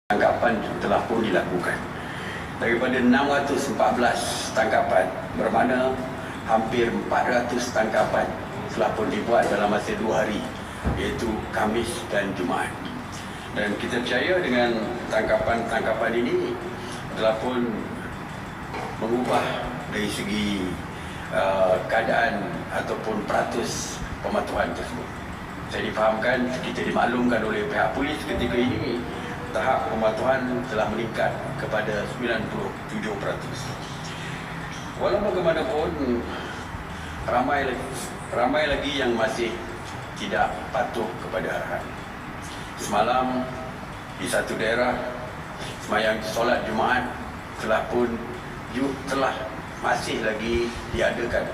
Tangkapan telah pun dilakukan. Daripada 614 tangkapan, bermakna hampir 400 tangkapan telah pun dibuat dalam masa 2 hari, iaitu Khamis dan Jumaat. Dan kita percaya dengan tangkapan-tangkapan ini telah pun mengubah dari segi keadaan ataupun peratus pematuhan tersebut. Saya difahamkan, kita dimaklumkan oleh pihak polis ketika ini tahap pematuhan telah meningkat kepada 97%. Walau bagaimanapun, ramai lagi yang masih tidak patuh kepada arahan. Semalam di satu daerah sembahyang solat Jumaat telah masih lagi diadakan,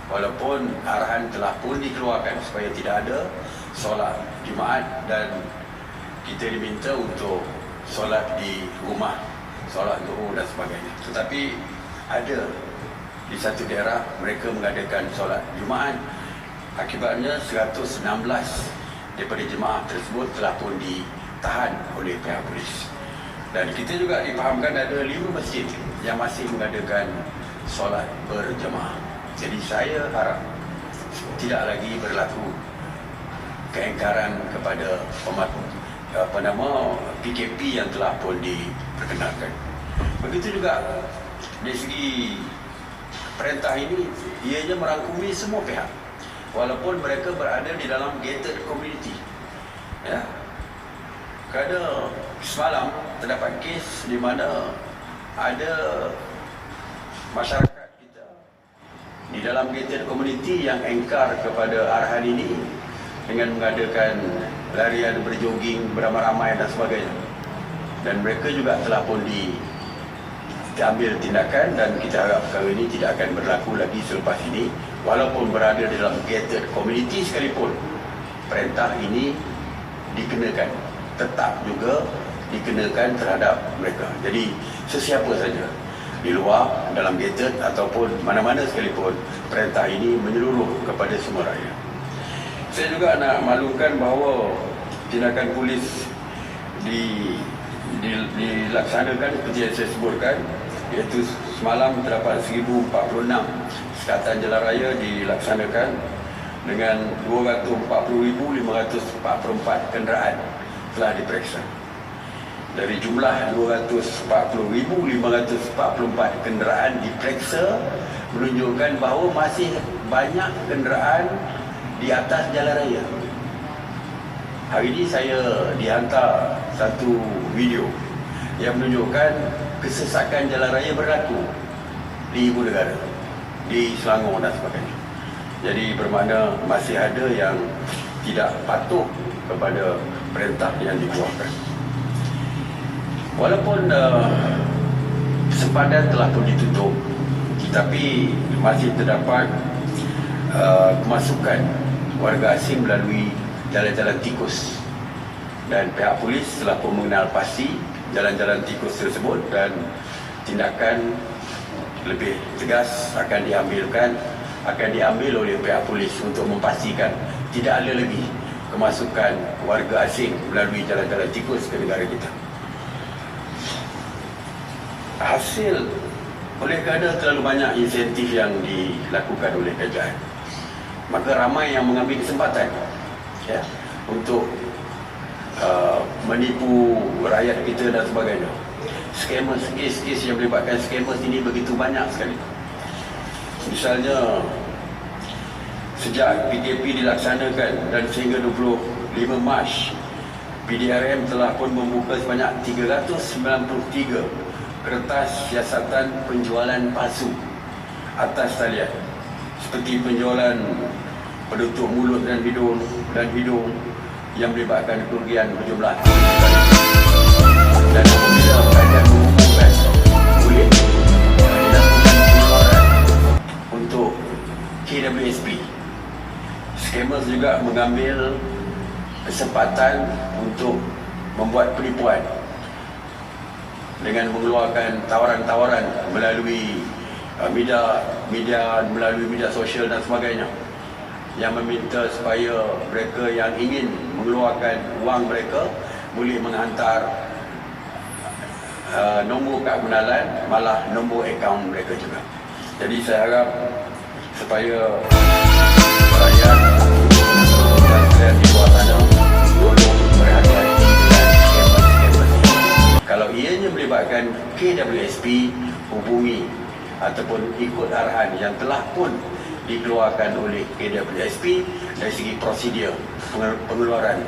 walaupun arahan telah pun dikeluarkan supaya tidak ada solat Jumaat dan kita diminta untuk solat di rumah, solat zuhur dan sebagainya. Tetapi ada di satu daerah mereka mengadakan solat Jumaat, akibatnya 116 daripada jemaah tersebut telah pun ditahan oleh pihak polis. Dan kita juga dipahamkan ada 5 masjid yang masih mengadakan solat berjemaah. Jadi saya harap tidak lagi berlaku keingkaran kepada PKP yang telah pun diperkenalkan. Begitu juga dari segi perintah ini, ianya merangkumi semua pihak, walaupun mereka berada di dalam gated community. Ya, kerana semalam terdapat kes di mana ada masyarakat kita di dalam gated community yang engkar kepada arahan ini dengan mengadakan larian berjoging beramai-ramai dan sebagainya. Dan mereka juga telah pun diambil tindakan, dan kita harap perkara ini tidak akan berlaku lagi selepas ini. Walaupun berada di dalam gated community sekalipun, perintah ini dikenakan, tetap juga dikenakan terhadap mereka. Jadi sesiapa saja di luar, dalam gated ataupun mana-mana sekalipun, perintah ini menyeluruh kepada semua rakyat. Saya juga nak maklumkan bahawa tindakan polis dilaksanakan seperti yang saya sebutkan, iaitu semalam terdapat 1046 sekatan jalan raya dilaksanakan dengan 240,544 kenderaan telah diperiksa. Dari jumlah 240,544 kenderaan diperiksa menunjukkan bahawa masih banyak kenderaan di atas jalan raya. Hari ini saya dihantar satu video yang menunjukkan kesesakan jalan raya berlaku di ibu negara, di Selangor dan sebagainya. Jadi bermakna masih ada yang tidak patuh kepada perintah yang dikeluarkan. Walaupun sempadan telah pun ditutup, tetapi masih terdapat kemasukan warga asing melalui jalan-jalan tikus, dan pihak polis telah pun mengenal pasti jalan-jalan tikus tersebut, dan tindakan lebih tegas akan diambil oleh pihak polis untuk memastikan tidak ada lagi kemasukan warga asing melalui jalan-jalan tikus ke negara kita. Hasil oleh kerana terlalu banyak insentif yang dilakukan oleh kerajaan, maka ramai yang mengambil kesempatan untuk menipu rakyat kita dan sebagainya. Scammers, kes-kes yang melibatkan scammers ini begitu banyak sekali. Misalnya, sejak PKP dilaksanakan dan sehingga 25 Mac, PDRM telah pun membuka sebanyak 393 kertas siasatan penjualan palsu atas talian, seperti penjualan penutup mulut dan hidung yang melibatkan kerugian berjumlah dan apabila kerajaan mengumumkan boleh dilakukan pengeluaran untuk KWSP, scammers juga mengambil kesempatan untuk membuat penipuan dengan mengeluarkan tawaran-tawaran melalui media sosial dan sebagainya, yang meminta supaya mereka yang ingin mengeluarkan wang mereka boleh menghantar nombor kad pengenalan, malah nombor akaun mereka juga. Jadi saya harap supaya rakyat dan di luar sana tolong berhati-hati dengan skema-skema ini. Kalau ianya melibatkan KWSP, hubungi ataupun ikut arahan yang telah pun dikeluarkan oleh KWSP dari segi prosedur pengeluaran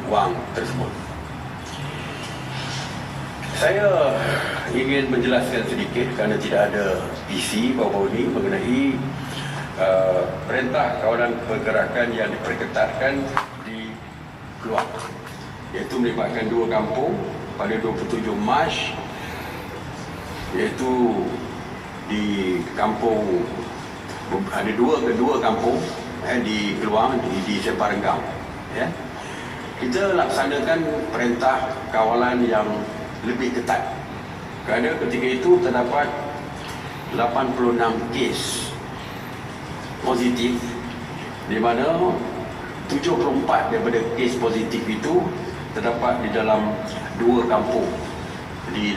wang tersebut. Saya ingin menjelaskan sedikit kerana tidak ada PC baru-baru ini mengenai perintah kawalan pergerakan yang diperketatkan di Keluang, iaitu melibatkan 2 kampung pada 27 Mac, iaitu di kampung, ada dua kampung di Keluang, di Semparenggang. Ya. Kita laksanakan perintah kawalan yang lebih ketat kerana ketika itu terdapat 86 kes positif, di mana 74 daripada kes positif itu terdapat di dalam 2 kampung di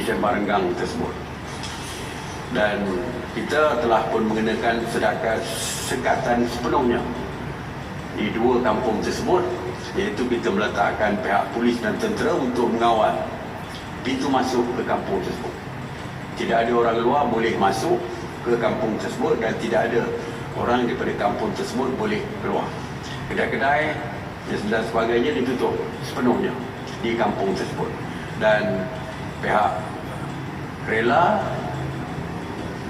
Semparenggang tersebut. Dan kita telah pun mengenakan sekatan sepenuhnya di 2 kampung tersebut, iaitu kita meletakkan pihak polis dan tentera untuk mengawal pintu masuk ke kampung tersebut. Tidak ada orang luar boleh masuk ke kampung tersebut dan tidak ada orang daripada kampung tersebut boleh keluar. Kedai-kedai dan sebagainya ditutup sepenuhnya di kampung tersebut, dan pihak rela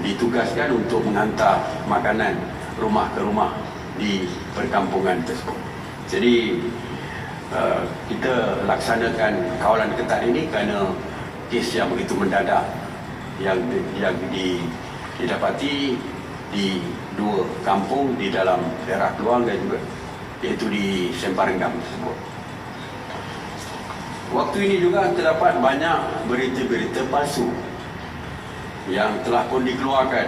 ditugaskan untuk menghantar makanan rumah ke rumah di perkampungan tersebut. Jadi kita laksanakan kawalan ketat ini kerana kes yang begitu mendadak yang didapati di 2 kampung di dalam daerah Keluang dan juga iaitu di Semparenggang tersebut. Waktu ini juga terdapat banyak berita-berita palsu yang telah pun dikeluarkan.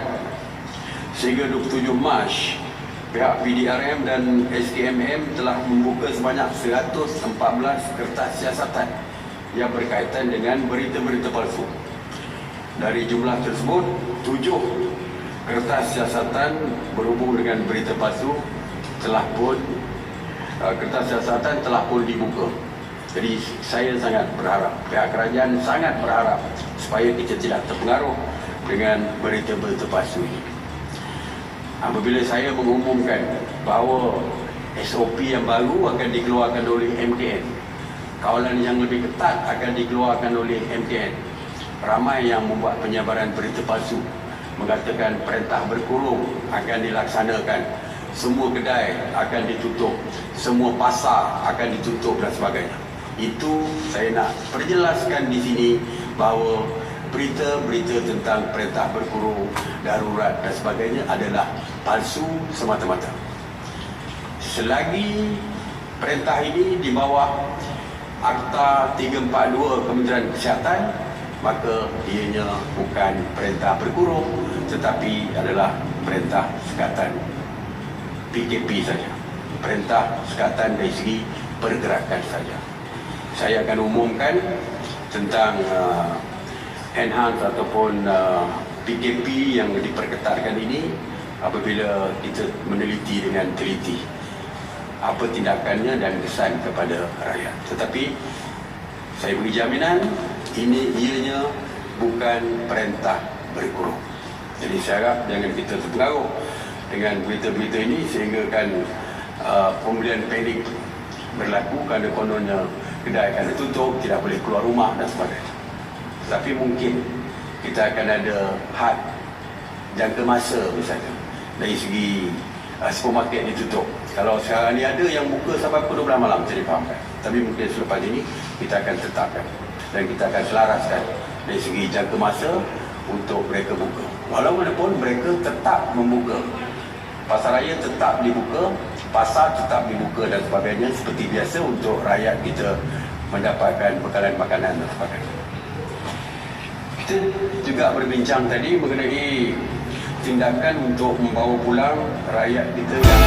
Sehingga 27 Mac, pihak PDRM dan SKMM telah membuka sebanyak 114 kertas siasatan yang berkaitan dengan berita-berita palsu. Dari jumlah tersebut, 7 kertas siasatan berhubung dengan berita palsu kertas siasatan telah pun dibuka. Jadi saya sangat berharap, pihak kerajaan sangat berharap supaya kita tidak terpengaruh dengan berita-berita palsu ini. Apabila saya mengumumkan bahawa SOP yang baru akan dikeluarkan oleh MKN, kawalan yang lebih ketat akan dikeluarkan oleh MKN, ramai yang membuat penyebaran berita palsu mengatakan perintah berkurung akan dilaksanakan, semua kedai akan ditutup, semua pasar akan ditutup dan sebagainya. Itu saya nak perjelaskan di sini bahawa berita-berita tentang perintah berkurung, darurat dan sebagainya adalah palsu semata-mata. Selagi perintah ini di bawah Akta 342 Kementerian Kesihatan, maka ianya bukan perintah berkurung tetapi adalah perintah sekatan PKP saja, perintah sekatan dari segi pergerakan saja. Saya akan umumkan tentang enhance ataupun PKP yang diperketatkan ini apabila kita meneliti dengan teliti apa tindakannya dan kesan kepada rakyat. Tetapi saya beri jaminan ini ianya bukan perintah berkurung. Jadi saya harap jangan kita terpengaruh dengan berita-berita ini sehingga kan pembelian panik berlaku kerana kononnya kedai akan ditutup, tidak boleh keluar rumah dan sebagainya. Tapi mungkin kita akan ada had jangka masa misalnya dari segi supermarket ditutup. Kalau sekarang ni ada yang buka sampai pukul 12 malam, saya difahamkan. Tapi mungkin selepas ini kita akan tetapkan dan kita akan selaraskan dari segi jangka masa untuk mereka buka. Walaupun mereka tetap membuka, pasar raya tetap dibuka, pasar tetap dibuka dan sebagainya seperti biasa untuk rakyat kita mendapatkan bekalan makanan dan sebagainya. Kita juga berbincang tadi mengenai tindakan untuk membawa pulang rakyat kita yang